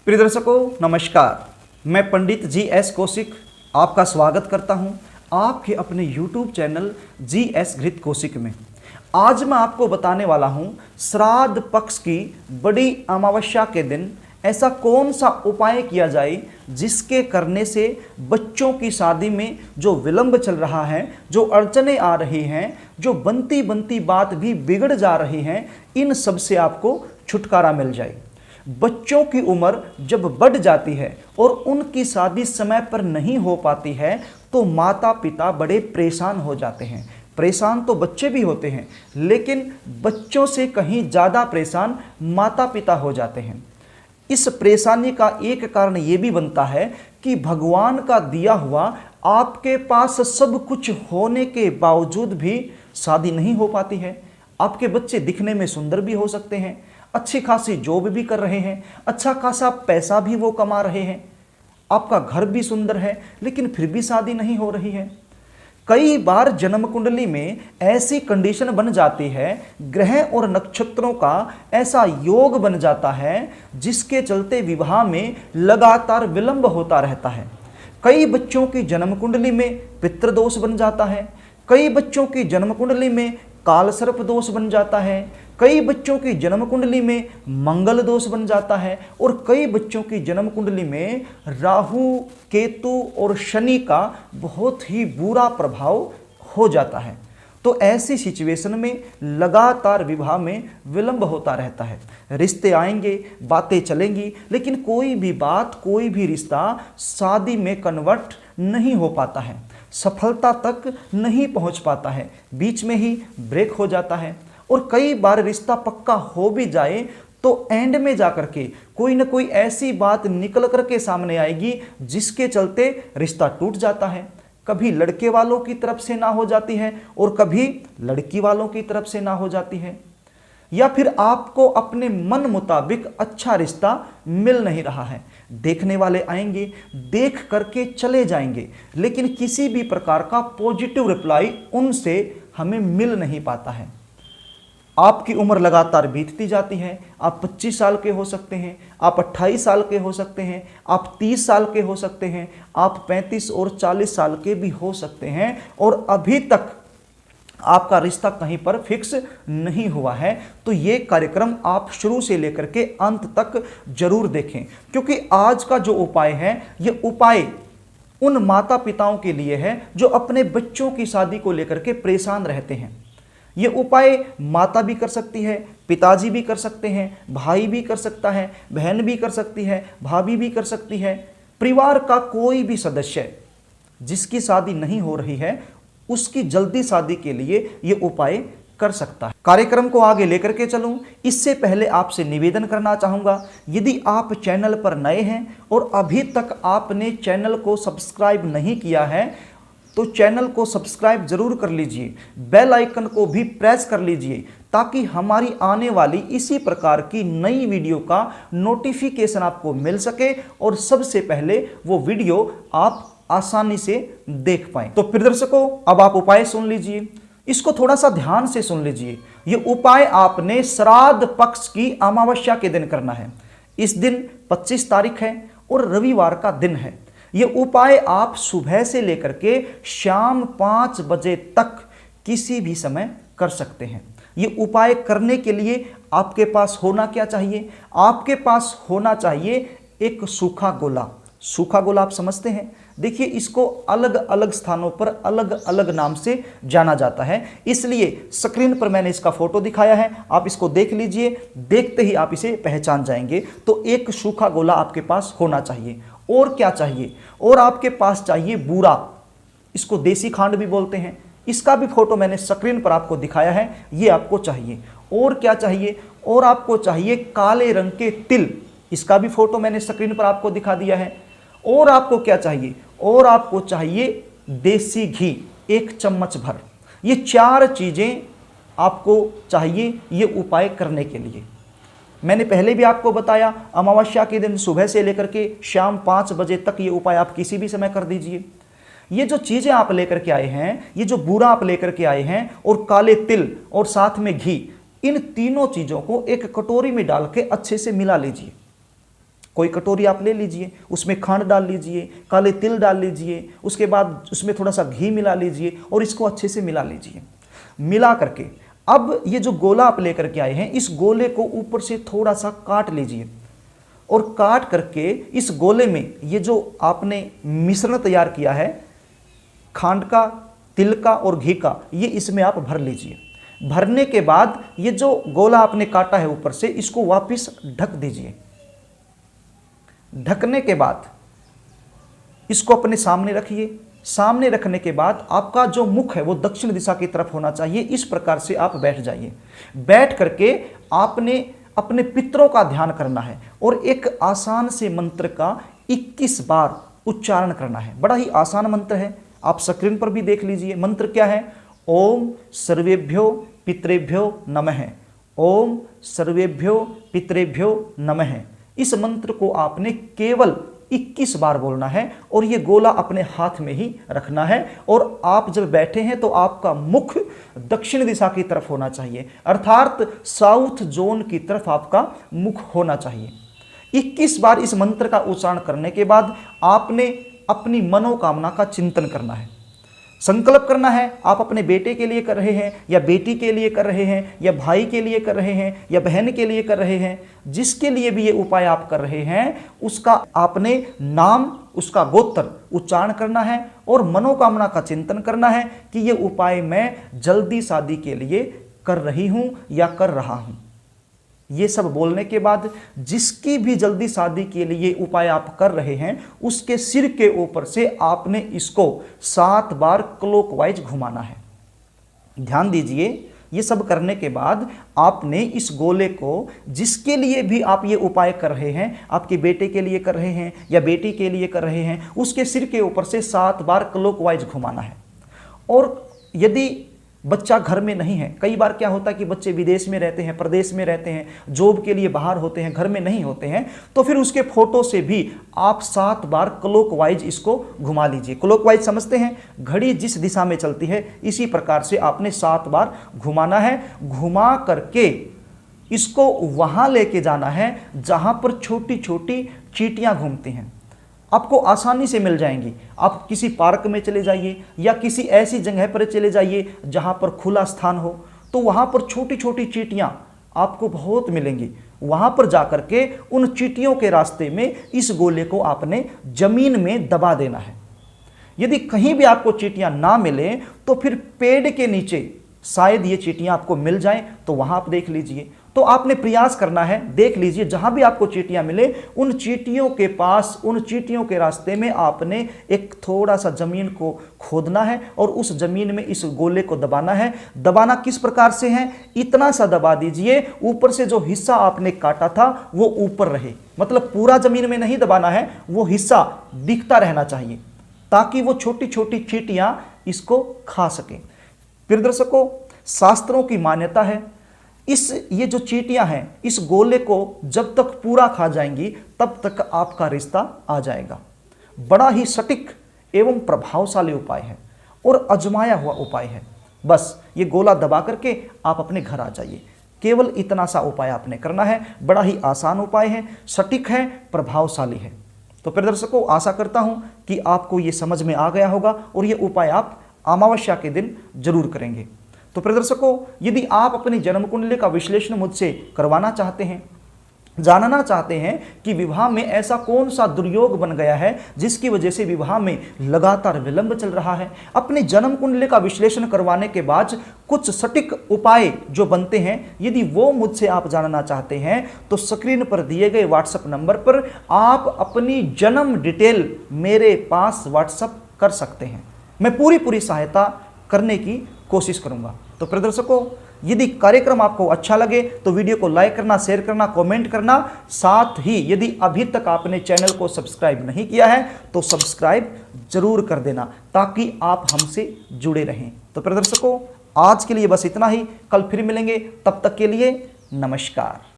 प्रिय दर्शकों नमस्कार, मैं पंडित जी.एस. कौशिक आपका स्वागत करता हूं आपके अपने YouTube चैनल जी.एस. घृत कौशिक में। आज मैं आपको बताने वाला हूं श्राद्ध पक्ष की बड़ी अमावस्या के दिन ऐसा कौन सा उपाय किया जाए जिसके करने से बच्चों की शादी में जो विलंब चल रहा है, जो अड़चने आ रही हैं, जो बनती बनती बात भी बिगड़ जा रही हैं, इन सब से आपको छुटकारा मिल जाए। बच्चों की उम्र जब बढ़ जाती है और उनकी शादी समय पर नहीं हो पाती है तो माता पिता बड़े परेशान हो जाते हैं। परेशान तो बच्चे भी होते हैं, लेकिन बच्चों से कहीं ज़्यादा परेशान माता पिता हो जाते हैं। इस परेशानी का एक कारण ये भी बनता है कि भगवान का दिया हुआ आपके पास सब कुछ होने के बावजूद भी शादी नहीं हो पाती है। आपके बच्चे दिखने में सुंदर भी हो सकते हैं, अच्छी खासी जॉब भी कर रहे हैं, अच्छा खासा पैसा भी वो कमा रहे हैं, आपका घर भी सुंदर है, लेकिन फिर भी शादी नहीं हो रही है। कई बार जन्म कुंडली में ऐसी कंडीशन बन जाती है, ग्रह और नक्षत्रों का ऐसा योग बन जाता है जिसके चलते विवाह में लगातार विलंब होता रहता है। कई बच्चों की जन्म कुंडली में पितृदोष बन जाता है, कई बच्चों की जन्म कुंडली में काल सर्प दोष बन जाता है, कई बच्चों की जन्म कुंडली में मंगल दोष बन जाता है और कई बच्चों की जन्म कुंडली में राहु, केतु और शनि का बहुत ही बुरा प्रभाव हो जाता है। तो ऐसी सिचुएशन में लगातार विवाह में विलंब होता रहता है। रिश्ते आएंगे, बातें चलेंगी, लेकिन कोई भी बात, कोई भी रिश्ता शादी में कन्वर्ट नहीं हो पाता है, सफलता तक नहीं पहुंच पाता है, बीच में ही ब्रेक हो जाता है। और कई बार रिश्ता पक्का हो भी जाए तो एंड में जाकर के कोई ना कोई ऐसी बात निकल करके सामने आएगी जिसके चलते रिश्ता टूट जाता है। कभी लड़के वालों की तरफ से ना हो जाती है और कभी लड़की वालों की तरफ से ना हो जाती है, या फिर आपको अपने मन मुताबिक अच्छा रिश्ता मिल नहीं रहा है। देखने वाले आएंगे, देख करके चले जाएंगे, लेकिन किसी भी प्रकार का पॉजिटिव रिप्लाई उनसे हमें मिल नहीं पाता है। आपकी उम्र लगातार बीतती जाती है। आप 25 साल के हो सकते हैं, आप 28 साल के हो सकते हैं, आप 30 साल के हो सकते हैं, आप 35 और 40 साल के भी हो सकते हैं और अभी तक आपका रिश्ता कहीं पर फिक्स नहीं हुआ है। तो ये कार्यक्रम आप शुरू से लेकर के अंत तक जरूर देखें, क्योंकि आज का जो उपाय है ये उपाय उन माता पिताओं के लिए है जो अपने बच्चों की शादी को लेकर के परेशान रहते हैं। ये उपाय माता भी कर सकती है, पिताजी भी कर सकते हैं, भाई भी कर सकता है, बहन भी कर सकती है, भाभी भी कर सकती है। परिवार का कोई भी सदस्य जिसकी शादी नहीं हो रही है उसकी जल्दी शादी के लिए ये उपाय कर सकता है। कार्यक्रम को आगे लेकर के चलूं, इससे पहले आपसे निवेदन करना चाहूँगा, यदि आप चैनल पर नए हैं और अभी तक आपने चैनल को सब्सक्राइब नहीं किया है तो चैनल को सब्सक्राइब जरूर कर लीजिए, बेल आइकन को भी प्रेस कर लीजिए ताकि हमारी आने वाली इसी प्रकार की नई वीडियो का नोटिफिकेशन आपको मिल सके और सबसे पहले वो वीडियो आप आसानी से देख पाएं। तो प्रिय दर्शकों, अब आप उपाय सुन लीजिए, इसको थोड़ा सा ध्यान से सुन लीजिए। ये उपाय आपने श्राद्ध पक्ष की अमावस्या के दिन करना है। इस दिन 25 तारीख है और रविवार का दिन है। ये उपाय आप सुबह से लेकर के शाम 5 बजे तक किसी भी समय कर सकते हैं। ये उपाय करने के लिए आपके पास होना क्या चाहिए? आपके पास होना चाहिए एक सूखा गोला। सूखा गोला आप समझते हैं, देखिए इसको अलग अलग स्थानों पर अलग अलग नाम से जाना जाता है, इसलिए स्क्रीन पर मैंने इसका फोटो दिखाया है, आप इसको देख लीजिए, देखते ही आप इसे पहचान जाएंगे। तो एक सूखा गोला आपके पास होना चाहिए। और क्या चाहिए? और आपके पास चाहिए बूरा, इसको देसी खांड भी बोलते हैं, इसका भी फोटो मैंने स्क्रीन पर आपको दिखाया है, ये आपको चाहिए। और क्या चाहिए? और आपको चाहिए काले रंग के तिल, इसका भी फोटो मैंने स्क्रीन पर आपको दिखा दिया है। और आपको क्या चाहिए? और आपको चाहिए देसी घी 1 चम्मच भर। ये 4 चीजें आपको चाहिए ये उपाय करने के लिए। मैंने पहले भी आपको बताया, अमावस्या के दिन सुबह से लेकर के शाम 5 बजे तक ये उपाय आप किसी भी समय कर दीजिए। ये जो चीजें आप लेकर के आए हैं, ये जो बूरा आप लेकर के आए हैं और काले तिल और साथ में घी, इन तीनों चीजों को एक कटोरी में डाल के अच्छे से मिला लीजिए। कोई कटोरी आप ले लीजिए, उसमें खांड डाल लीजिए, काले तिल डाल लीजिए, उसके बाद उसमें थोड़ा सा घी मिला लीजिए और इसको अच्छे से मिला लीजिए। मिला करके अब ये जो गोला आप लेकर के आए हैं, इस गोले को ऊपर से थोड़ा सा काट लीजिए और काट करके इस गोले में ये जो आपने मिश्रण तैयार किया है खांड का, तिल का और घी का, ये इसमें आप भर लीजिए। भरने के बाद ये जो गोला आपने काटा है ऊपर से, इसको वापस ढक दीजिए। ढकने के बाद इसको अपने सामने रखिए। सामने रखने के बाद आपका जो मुख है वो दक्षिण दिशा की तरफ होना चाहिए। इस प्रकार से आप बैठ जाइए। बैठ करके आपने अपने पितरों का ध्यान करना है और एक आसान से मंत्र का 21 बार उच्चारण करना है। बड़ा ही आसान मंत्र है, आप स्क्रीन पर भी देख लीजिए। मंत्र क्या है? ओम सर्वेभ्यो पितरेभ्यो नमः। ओम सर्वेभ्यो पितरेभ्यो नमः। इस मंत्र को आपने केवल 21 बार बोलना है और ये गोला अपने हाथ में ही रखना है। और आप जब बैठे हैं तो आपका मुख दक्षिण दिशा की तरफ होना चाहिए, अर्थात साउथ जोन की तरफ आपका मुख होना चाहिए। 21 बार इस मंत्र का उच्चारण करने के बाद आपने अपनी मनोकामना का चिंतन करना है, संकल्प करना है। आप अपने बेटे के लिए कर रहे हैं या बेटी के लिए कर रहे हैं या भाई के लिए कर रहे हैं या बहन के लिए कर रहे हैं, जिसके लिए भी ये उपाय आप कर रहे हैं उसका आपने नाम, उसका गोत्र उच्चारण करना है और मनोकामना का चिंतन करना है कि ये उपाय मैं जल्दी शादी के लिए कर रही हूं या कर रहा हूं। ये सब बोलने के बाद जिसकी भी जल्दी शादी के लिए उपाय आप कर रहे हैं उसके सिर के ऊपर से आपने इसको 7 बार क्लॉकवाइज घुमाना है। ध्यान दीजिए, ये सब करने के बाद आपने इस गोले को, जिसके लिए भी आप ये उपाय कर रहे हैं, आपके बेटे के लिए कर रहे हैं या बेटी के लिए कर रहे हैं, उसके सिर के ऊपर से 7 बार क्लॉकवाइज घुमाना है। और यदि बच्चा घर में नहीं है, कई बार क्या होता है कि बच्चे विदेश में रहते हैं, प्रदेश में रहते हैं, जॉब के लिए बाहर होते हैं, घर में नहीं होते हैं, तो फिर उसके फोटो से भी आप 7 बार क्लॉकवाइज इसको घुमा लीजिए। क्लॉकवाइज समझते हैं, घड़ी जिस दिशा में चलती है इसी प्रकार से आपने 7 बार घुमाना है। घुमा करके इसको वहां लेके जाना है जहां पर छोटी छोटी चींटियां घूमती हैं, आपको आसानी से मिल जाएंगी। आप किसी पार्क में चले जाइए या किसी ऐसी जगह पर चले जाइए जहां पर खुला स्थान हो, तो वहां पर छोटी छोटी चींटियां आपको बहुत मिलेंगी। वहां पर जाकर के उन चींटियों के रास्ते में इस गोले को आपने जमीन में दबा देना है। यदि कहीं भी आपको चींटियां ना मिले तो फिर पेड़ के नीचे शायद ये चींटियां आपको मिल जाएं, तो वहां आप देख लीजिए। तो आपने प्रयास करना है, देख लीजिए जहां भी आपको चींटियां मिले उन चींटियों के पास, उन चींटियों के रास्ते में आपने एक थोड़ा सा जमीन को खोदना है और उस जमीन में इस गोले को दबाना है। दबाना किस प्रकार से है? इतना सा दबा दीजिए ऊपर से जो हिस्सा आपने काटा था वो ऊपर रहे, मतलब पूरा जमीन में नहीं दबाना है, वो हिस्सा दिखता रहना चाहिए ताकि वो छोटी छोटी चींटियां इसको खा सकें। प्रिय दर्शकों, शास्त्रों की मान्यता है ये जो चींटियां हैं इस गोले को जब तक पूरा खा जाएंगी तब तक आपका रिश्ता आ जाएगा। बड़ा ही सटीक एवं प्रभावशाली उपाय है और आजमाया हुआ उपाय है। बस ये गोला दबा करके आप अपने घर आ जाइए। केवल इतना सा उपाय आपने करना है। बड़ा ही आसान उपाय है, सटीक है, प्रभावशाली है। तो प्रिय दर्शकों, आशा करता हूं कि आपको ये समझ में आ गया होगा और ये उपाय आप अमावस्या के दिन जरूर करेंगे। तो प्रिय दर्शकों, यदि आप अपनी जन्म कुंडली का विश्लेषण मुझसे करवाना चाहते हैं, जानना चाहते हैं कि विवाह में ऐसा कौन सा दुर्योग बन गया है जिसकी वजह से विवाह में लगातार विलंब चल रहा है, अपने जन्म कुंडली का विश्लेषण करवाने के बाद कुछ सटीक उपाय जो बनते हैं, यदि वो मुझसे आप जानना चाहते हैं तो स्क्रीन पर दिए गए व्हाट्सएप नंबर पर आप अपनी जन्म डिटेल मेरे पास व्हाट्सएप कर सकते हैं। मैं पूरी सहायता करने की कोशिश करूंगा। तो प्रिय दर्शकों, यदि कार्यक्रम आपको अच्छा लगे तो वीडियो को लाइक करना, शेयर करना, कमेंट करना, साथ ही यदि अभी तक आपने चैनल को सब्सक्राइब नहीं किया है तो सब्सक्राइब जरूर कर देना ताकि आप हमसे जुड़े रहें। तो प्रिय दर्शकों, आज के लिए बस इतना ही। कल फिर मिलेंगे, तब तक के लिए नमस्कार।